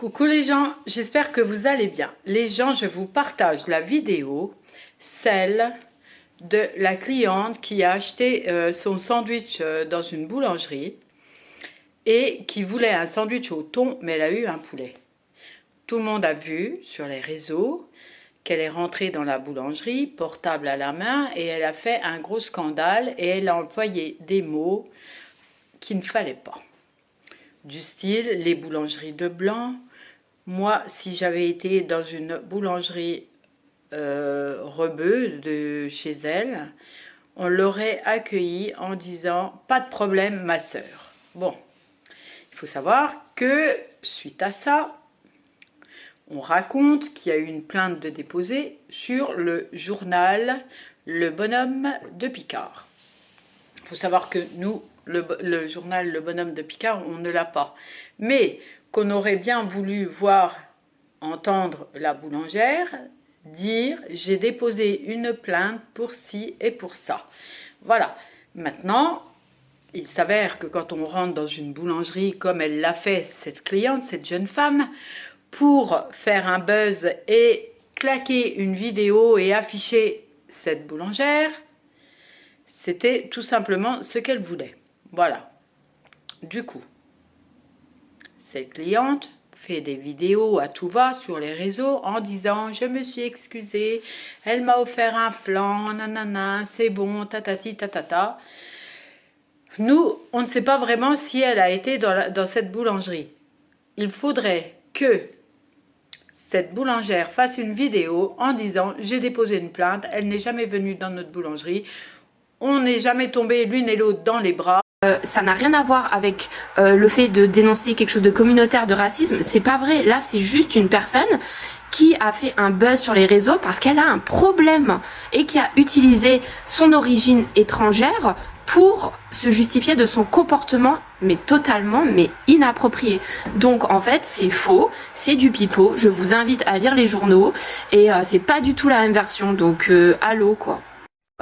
Coucou les gens, j'espère que vous allez bien. Les gens, je vous partage la vidéo, celle de la cliente qui a acheté son sandwich dans une boulangerie et qui voulait un sandwich au thon, mais elle a eu un poulet. Tout le monde a vu sur les réseaux qu'elle est rentrée dans la boulangerie, portable à la main, et elle a fait un gros scandale et elle a employé des mots qu'il ne fallait pas. Du style, les boulangeries de blanc. Moi, si j'avais été dans une boulangerie Rebeu de chez elle, on l'aurait accueillie en disant « Pas de problème, ma sœur ». Bon, il faut savoir que, suite à ça, on raconte qu'il y a eu une plainte de déposée sur le journal Le Bonhomme de Picard. Il faut savoir que nous, le journal Le Bonhomme de Picard, on ne l'a pas. Mais qu'on aurait bien voulu entendre la boulangère dire « j'ai déposé une plainte pour ci et pour ça ». Voilà. Maintenant, il s'avère que quand on rentre dans une boulangerie, comme elle l'a fait, cette cliente, cette jeune femme, pour faire un buzz et claquer une vidéo et afficher cette boulangère, c'était tout simplement ce qu'elle voulait. Voilà. Du coup, cette cliente fait des vidéos à tout va sur les réseaux en disant « je me suis excusée, elle m'a offert un flan, nanana, c'est bon, tatati tatata ». Nous, on ne sait pas vraiment si elle a été dans cette boulangerie. Il faudrait que cette boulangère fasse une vidéo en disant « j'ai déposé une plainte, elle n'est jamais venue dans notre boulangerie, on n'est jamais tombé l'une et l'autre dans les bras ». Ça n'a rien à voir avec le fait de dénoncer quelque chose de communautaire, de racisme. C'est pas vrai. Là, c'est juste une personne qui a fait un buzz sur les réseaux parce qu'elle a un problème et qui a utilisé son origine étrangère pour se justifier de son comportement, mais totalement, mais inapproprié. Donc en fait, c'est faux, c'est du pipeau. Je vous invite à lire les journaux et c'est pas du tout la même version. Donc allô quoi.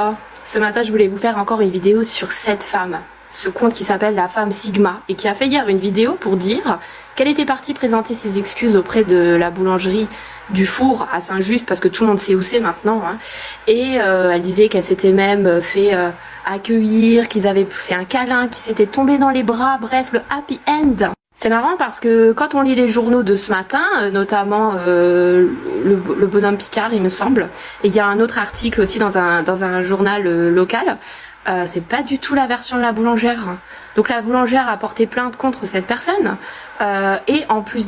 Oh, ce matin, je voulais vous faire encore une vidéo sur cette femme. Ce compte qui s'appelle La Femme Sigma et qui a fait hier une vidéo pour dire qu'elle était partie présenter ses excuses auprès de la boulangerie du Four à Saint-Just parce que tout le monde sait où c'est maintenant hein. Et elle disait qu'elle s'était même fait accueillir, qu'ils avaient fait un câlin, qu'ils s'étaient tombés dans les bras, bref le happy end. C'est marrant parce que quand on lit les journaux de ce matin, notamment le Bonhomme Picard il me semble, et il y a un autre article aussi dans un journal local, c'est pas du tout la version de la boulangère. Donc la boulangère a porté plainte contre cette personne et en plus de